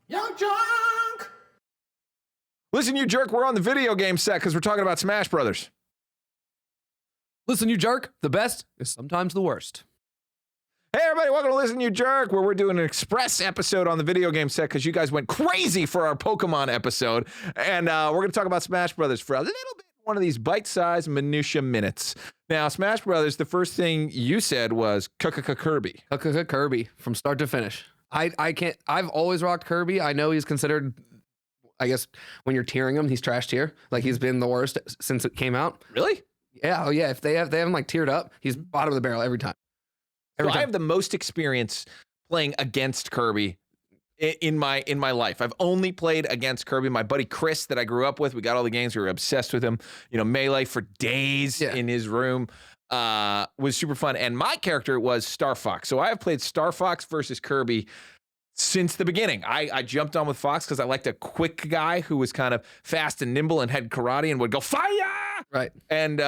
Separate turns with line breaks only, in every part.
YUNKJunk! Listen, you jerk, we're on the video game set because we're talking about Smash Brothers.
Listen, you jerk, the best is sometimes the worst.
Hey, everybody, welcome to Listen, You Jerk, where we're doing an express episode on the video game set because you guys went crazy for our Pokemon episode. And we're going to talk about Smash Brothers for a little bit, one of these bite-sized minutia minutes. Now, Smash Brothers, the first thing you said was Kirby.
Kirby from start to finish. I've always rocked Kirby. I know he's considered, I guess, when you're tiering him, he's trash tier. Like, he's been the worst since it came out.
Really?
Yeah, oh yeah. If they have him like tiered up, he's bottom of the barrel every time.
So I have the most experience playing against Kirby in my life. I've only played against Kirby. My buddy Chris that I grew up with, we got all the games. We were obsessed with him. You know, Melee for days in his room was super fun. And my character was Starfox. So I have played Starfox versus Kirby since the beginning. I jumped on with Fox because I liked a quick guy who was kind of fast and nimble and had karate and would go fire.
Right.
And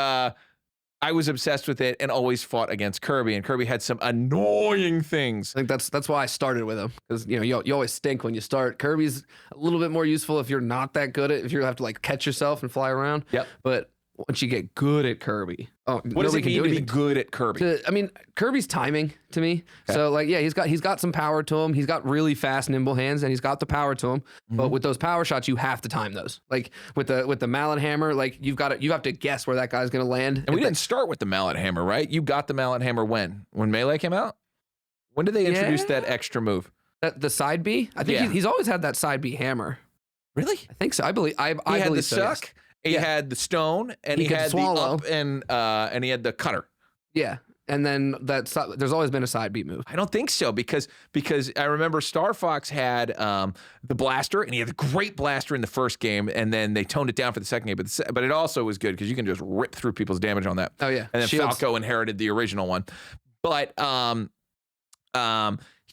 I was obsessed with it and always fought against Kirby, and Kirby had some annoying things.
I think that's why I started with him, because you always stink when you start. Kirby's a little bit more useful if you're not that good at, if you have to like catch yourself and fly around.
Yep.
But once you get good at Kirby,
what does it mean to be good at Kirby?
Kirby's timing to me. Okay. So like, yeah, he's got some power to him. He's got really fast, nimble hands, and he's got the power to him. Mm-hmm. But with those power shots, you have to time those. Like with the mallet hammer, like you have to guess where that guy's gonna land.
And we didn't start with the mallet hammer, right? You got the mallet hammer when Melee came out. When did they introduce that extra move?
The side B. I think he's always had that side B hammer.
Really?
I think so. I believe. I
had
believe
the
so,
suck.
Yes.
He had the stone, and he had
swallow.
the up, and he had the cutter.
Yeah, and then there's always been a side beat move.
I don't think so because I remember Starfox had the blaster, and he had the great blaster in the first game, and then they toned it down for the second game. But it also was good because you can just rip through people's damage on that.
Oh yeah,
and then Falco inherited the original one, but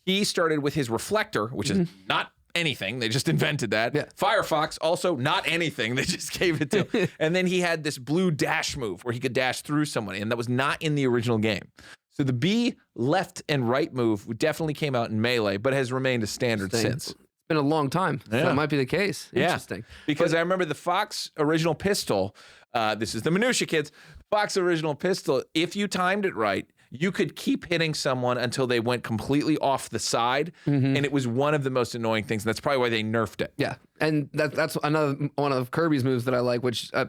he started with his reflector, which is not anything. They just invented that.
Yeah.
Firefox, also not anything. They just gave it to him. And then he had this blue dash move where he could dash through somebody, and that was not in the original game. So the B left and right move definitely came out in Melee, but has remained a standard since.
It's been a long time.
Yeah.
So that might be the case. Interesting.
Because I remember the Fox original pistol, this is the minutia, kids. Fox original pistol, if you timed it right, you could keep hitting someone until they went completely off the side, and it was one of the most annoying things. And that's probably why they nerfed it.
Yeah, and that's another one of Kirby's moves that I like, which a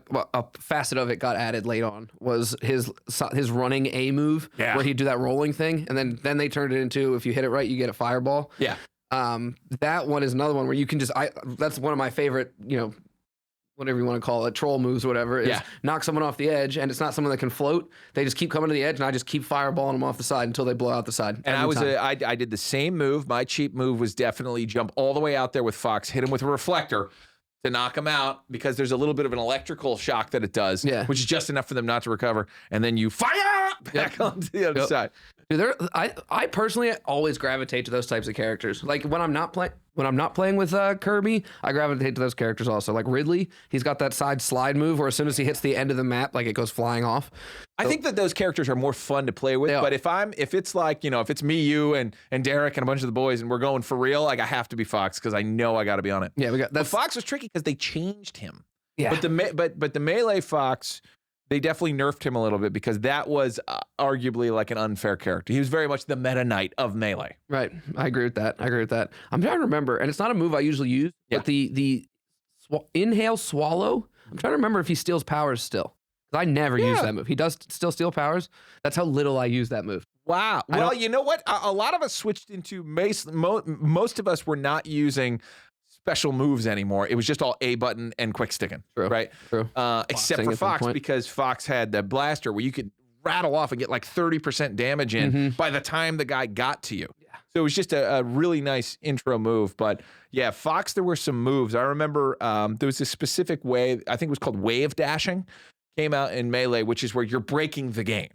facet of it got added late on, was his running A move, where he'd do that rolling thing, and then they turned it into, if you hit it right, you get a fireball.
Yeah.
That one is another one where you can that's one of my favorite, whatever you want to call it, troll moves or whatever, is knock someone off the edge, and it's not someone that can float. They just keep coming to the edge, and I just keep fireballing them off the side until they blow out the side.
And I did the same move. My cheap move was definitely jump all the way out there with Fox, hit him with a reflector to knock him out, because there's a little bit of an electrical shock that it does, which is just enough for them not to recover. And then you fire back onto the other side.
Dude, I personally always gravitate to those types of characters. Like when I'm not playing with Kirby, I gravitate to those characters also. Like Ridley, he's got that side slide move where as soon as he hits the end of the map, like it goes flying off.
I think that those characters are more fun to play with. But if it's like, if it's me, you, and Derek and a bunch of the boys, and we're going for real, like I have to be Fox because I know I got to be on it.
Yeah,
but Fox was tricky because they changed him.
Yeah,
but the Melee Fox, they definitely nerfed him a little bit because that was arguably like an unfair character. He was very much the Meta Knight of Melee.
Right. I agree with that. I'm trying to remember, and it's not a move I usually use, but the inhale swallow, I'm trying to remember if he steals powers still. I never use that move. He does still steal powers. That's how little I use that move.
Wow. Well, you know what? A lot of us switched into most of us were not using special moves anymore. It was just all A button and quick sticking.
True.
Right?
True.
Except for Fox, because Fox had the blaster where you could rattle off and get like 30% damage in by the time the guy got to you. Yeah. So it was just a really nice intro move. But yeah, Fox, there were some moves. I remember there was a specific way, I think it was called wave dashing, came out in Melee, which is where you're breaking the game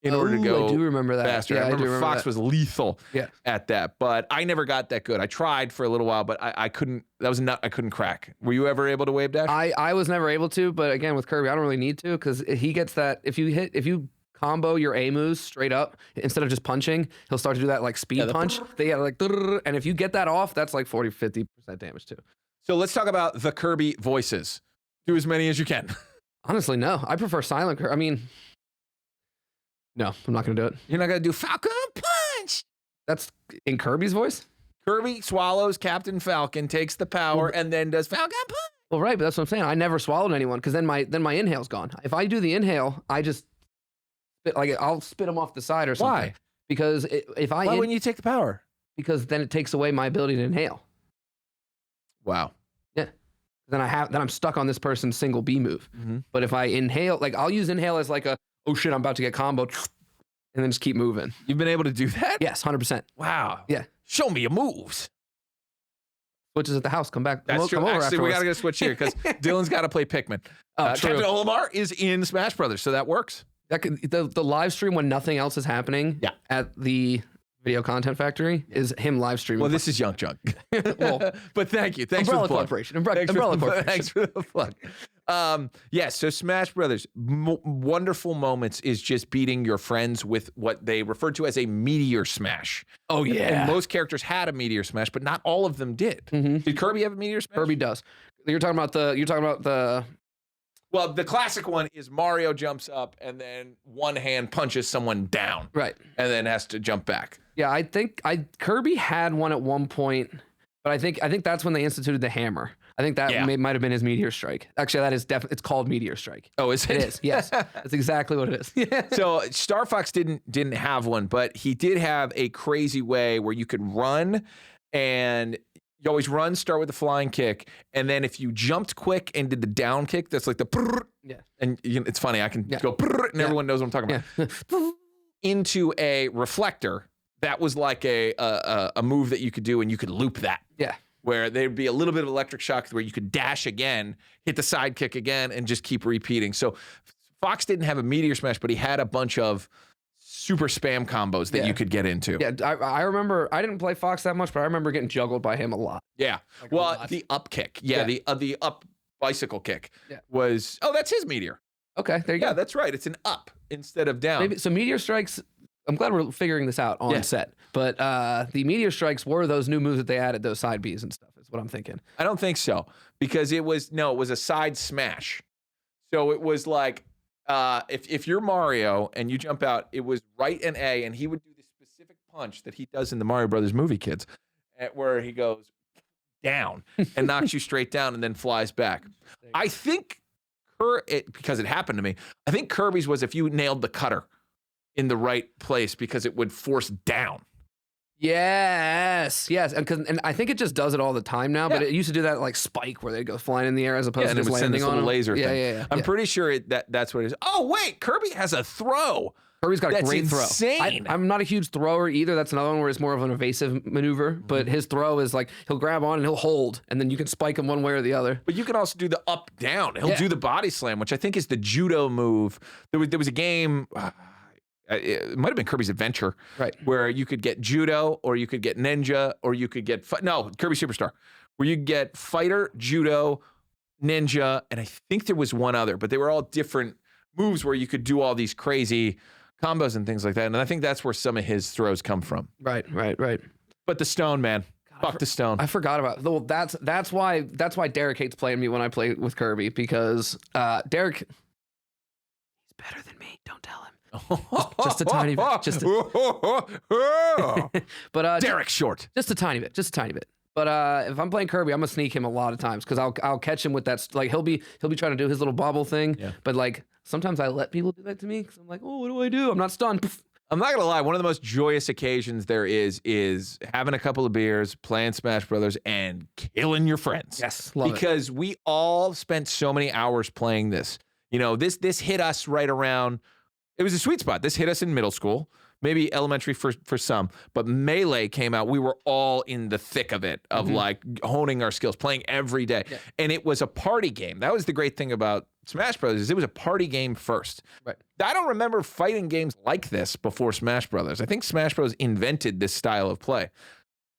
in order to go
I do remember that.
faster.
Yeah,
I remember Fox
that.
was lethal at that, but I never got that good. I tried for a little while, but I couldn't. That was a nut I couldn't crack. Were you ever able to wave dash?
I was never able to, but again with Kirby, I don't really need to, because he gets that. If you combo your A moves straight up instead of just punching. He'll start to do that like speed punch. They got like, and if you get that off, that's like 40-50% damage too.
So let's talk about the Kirby voices. Do as many as you can.
Honestly, no. I prefer silent Kirby. I mean, no, I'm not gonna do it.
You're not gonna do Falcon Punch.
That's in Kirby's voice?
Kirby swallows Captain Falcon, takes the power, and then does Falcon Punch.
Well, right, but that's what I'm saying. I never swallowed anyone because then my inhale's gone. If I do the inhale, I just I'll spit them off the side or something.
Why?
Because why
wouldn't you take the power?
Because then it takes away my ability to inhale.
Wow.
Yeah. Then I'm stuck on this person's single B move.
Mm-hmm.
But if I inhale, like I'll use inhale as like oh shit, I'm about to get comboed, and then just keep moving.
You've been able to do that?
Yes, 100%.
Wow.
Yeah.
Show me your moves.
Switches at the house. Come back.
That's true.
Come over
Actually, we
afterwards.
got to get a switch here because Dylan's got to play Pikmin.
True.
Captain Olimar is in Smash Brothers, so that works.
That the live stream when nothing else is happening at the Video Content Factory is him live streaming.
Well, this is YUNKJunk.
Well,
but thank you. Thanks
Umbrella
for the plug.
Corporation. Umbrella Corporation.
Thanks for the plug. Yes, so Smash Brothers, wonderful moments is just beating your friends with what they referred to as a Meteor Smash.
Oh, yeah.
And most characters had a Meteor Smash, but not all of them did.
Mm-hmm.
Did Kirby have a Meteor Smash?
Kirby does. You're talking about the.
Well, the classic one is Mario jumps up and then one hand punches someone down.
Right.
And then has to jump back.
Yeah, I think Kirby had one at one point, but I think that's when they instituted the hammer. I think that might have been his Meteor Strike. Actually, that is definitely, it's called Meteor Strike.
Oh, is it?
It is, yes. That's exactly what it is.
So Starfox didn't have one, but he did have a crazy way where you could run and you always run, start with the flying kick, and then if you jumped quick and did the down kick, that's like the brrr, and it's funny, I can go brrr, and everyone knows what I'm talking about. Into a reflector, that was like a move that you could do, and you could loop that.
Yeah.
Where there'd be a little bit of electric shock where you could dash again, hit the side kick again, and just keep repeating. So Fox didn't have a Meteor Smash, but he had a bunch of super spam combos that you could get into.
Yeah, I remember, I didn't play Fox that much, but I remember getting juggled by him a lot.
Yeah.
Like
well, the up kick. Yeah, the up bicycle kick was, that's his Meteor.
Okay, there you go.
Yeah, that's right. It's an up instead of down.
Maybe, so Meteor Strikes, I'm glad we're figuring this out on set. But the Meteor Strikes were those new moves that they added, those side Bs and stuff, is what I'm thinking.
I don't think so. Because it was a side smash. So it was like, if you're Mario and you jump out, it was right and A, and he would do the specific punch that he does in the Mario Brothers movie, kids, where he goes down and knocks you straight down and then flies back. I think, because it happened to me, I think Kirby's was if you nailed the cutter in the right place because it would force down.
Yes, and I think it just does it all the time now. But it used to do that like Spike where they go flying in the air as opposed to just landing on a
laser thing.
Yeah.
I'm pretty sure that's what it is. Oh wait, Kirby has a throw.
Kirby's got a great
insane.
throw. I'm not a huge thrower either. That's another one where it's more of an evasive maneuver. But his throw is like he'll grab on and he'll hold, and then you can spike him one way or the other.
But you can also do the up down. He'll do the body slam, which I think is the judo move. There was a game. It might have been Kirby's Adventure,
right?
Where you could get judo, or you could get ninja, or you could get Kirby Superstar, where you get fighter, judo, ninja, and I think there was one other, but they were all different moves where you could do all these crazy combos and things like that. And I think that's where some of his throws come from.
Right.
But the stone, man, fuck the stone.
I forgot about. Well, that's why Derek hates playing me when I play with Kirby because Derek, he's better than me. Don't tell him. Just a tiny bit. But
Derek's short.
Just a tiny bit. But if I'm playing Kirby, I'm gonna sneak him a lot of times because I'll catch him with that. Like he'll be trying to do his little bobble thing. Yeah. But like sometimes I let people do that to me because I'm like, oh, what do I do? I'm not stunned.
I'm not gonna lie. One of the most joyous occasions there is having a couple of beers, playing Smash Brothers, and killing your friends.
Yes, love it.
Because we all spent so many hours playing this. You know, this hit us right around. It was a sweet spot. This hit us in middle school, maybe elementary for some, but Melee came out. We were all in the thick of it, of like honing our skills, playing every day. Yeah. And it was a party game. That was the great thing about Smash Brothers is it was a party game first.
Right.
I don't remember fighting games like this before Smash Brothers. I think Smash Bros. Invented this style of play.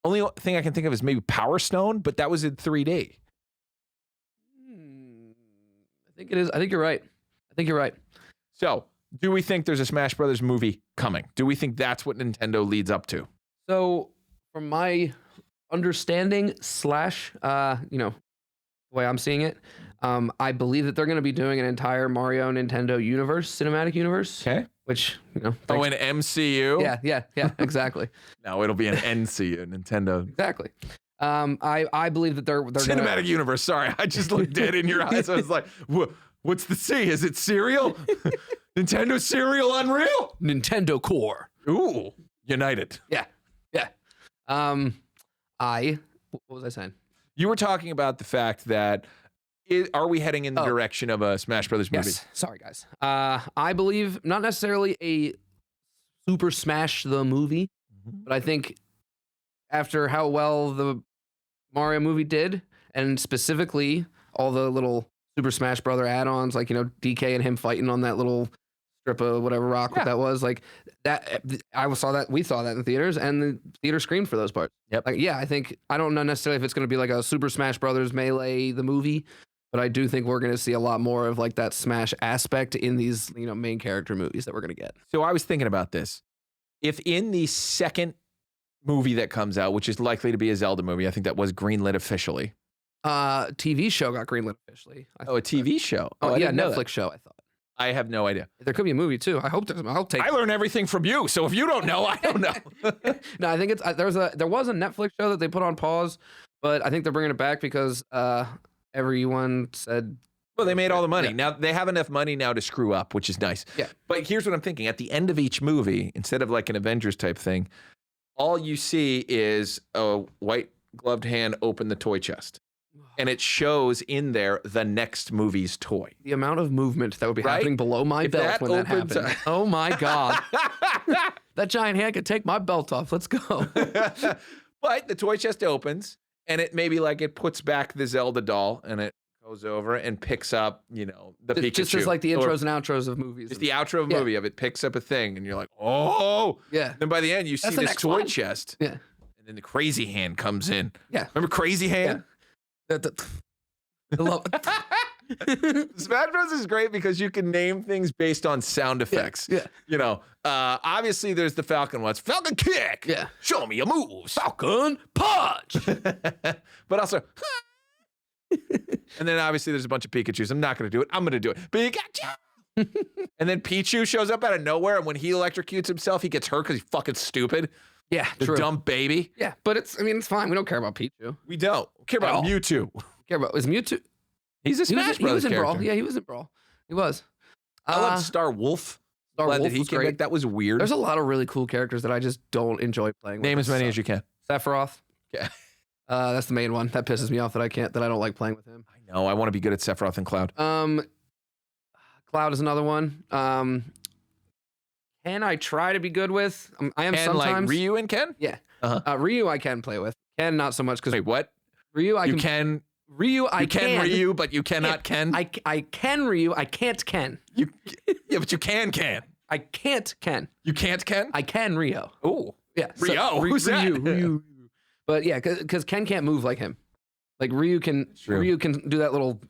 Only thing I can think of is maybe Power Stone, but that was in 3D.
I think it is. I think you're right.
So Do we think there's a Smash Brothers movie coming? Do we think that's what Nintendo leads up to?
So, from my understanding slash, the way I'm seeing it, I believe that they're going to be doing an entire Mario Nintendo universe, cinematic universe.
Okay.
Which,
an MCU?
Yeah, exactly.
No, it'll be an NCU, Nintendo.
Exactly. I believe that they're
cinematic universe. Sorry, I just looked dead in your eyes. I was like, what's the C? Is it cereal? Nintendo cereal Unreal?
Nintendo Core.
Ooh, United.
Yeah. What was I saying?
You were talking about the fact that are we heading in the direction of a Smash Brothers movie?
Yes. Sorry, guys. I believe not necessarily a Super Smash the movie, but I think after how well the Mario movie did, and specifically all the little Super Smash Brother add-ons, like, DK and him fighting on that little strip of whatever rock that was, like that. We saw that in the theaters, and the theater screened for those parts.
Yep.
Like, I think I don't know necessarily if it's going to be like a Super Smash Brothers Melee the movie, but I do think we're going to see a lot more of like that Smash aspect in these main character movies that we're going to get.
So I was thinking about this. If in the second movie that comes out, which is likely to be a Zelda movie, I think that was greenlit officially.
TV show got greenlit officially.
A TV show?
Netflix show, I thought.
I have no idea.
There could be a movie too. I hope
I learn everything from you. So if you don't know, I don't know.
No, I think there was a Netflix show that they put on pause, but I think they're bringing it back because everyone said.
Well, they made all the money. Now they have enough money now to screw up, which is nice.
Yeah.
But here's what I'm thinking. At the end of each movie, instead of like an Avengers type thing, all you see is a white gloved hand open the toy chest. And it shows in there the next movie's toy.
The amount of movement that would be happening below my belt when that happened. Oh my God. That giant hand could take my belt off. Let's go.
But the toy chest opens, and it maybe like it puts back the Zelda doll, and it goes over and picks up, the Pikachu.
Just as like the intros and outros of movies.
Just the outro of a movie of it picks up a thing, and you're like, oh.
Yeah.
Then by the end, you see this toy chest.
Yeah.
And then the Crazy Hand comes in.
Yeah.
Remember Crazy Hand?
Yeah. I love it.
Smash Bros is great because you can name things based on sound effects.
Yeah.
Obviously there's the Falcon ones. Falcon kick.
Yeah.
Show me your moves.
Falcon punch.
But also, and then obviously there's a bunch of Pikachus. I'm not going to do it. I'm going to do it. Pikachu. And then Pichu shows up out of nowhere, and when he electrocutes himself, he gets hurt because he's fucking stupid.
Yeah,
the dumb baby.
Yeah, but it's fine. We don't care about Pichu.
We don't care about Mewtwo.
Is Mewtwo?
He's a Smash Brothers
He was in
character.
Brawl. Yeah, he was in Brawl. He was.
I love Star Wolf.
Wolf
that he
was
came
great.
back. That was weird.
There's a lot of really cool characters that I just don't enjoy playing with.
Name as many as you can.
Sephiroth.
Yeah.
That's the main one. That pisses me off that I don't like playing with him.
I know. I want to be good at Sephiroth and Cloud.
Cloud is another one. Ken I try to be good with. I am
Ken,
sometimes.
Like Ryu and Ken?
Yeah.
Uh-huh.
Ryu I can play with. Ken not so much because.
Wait, what?
Ryu I
you can.
Ryu I
you can Ryu, but you cannot Ken.
I can Ryu. I can't Ken.
Yeah, but you can.
I can't Ken.
You can't Ken.
I can Ryo.
Oh,
yeah.
Ryo. Who's that?
Ryu. But yeah, because Ken can't move like him. Like Ryu can. Ryu can do that little.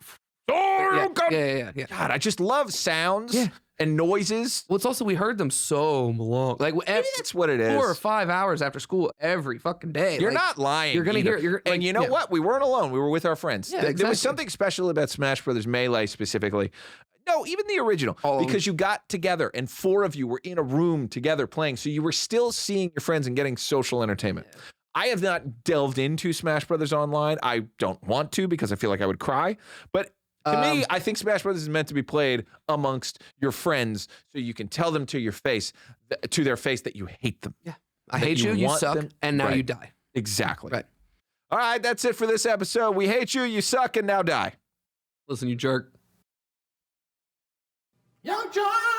Oh,
yeah.
God, I just love sounds and noises.
Well, it's also we heard them so long. Like
maybe that's what it is.
4 or 5 hours after school every fucking day.
You're not lying.
You're gonna hear.
And you know what? We weren't alone. We were with our friends.
Yeah,
There was something special about Smash Brothers Melee specifically. No, even the original, because you got together and 4 of you were in a room together playing, so you were still seeing your friends and getting social entertainment. Yeah. I have not delved into Smash Brothers Online. I don't want to because I feel like I would cry. But to me, I think Smash Brothers is meant to be played amongst your friends, so you can tell them to their face that you hate them.
Yeah, I hate you. You suck, and now you die.
Exactly.
Right.
All right, that's it for this episode. We hate you. You suck, and now die.
Listen, you jerk.
YUNKJunk!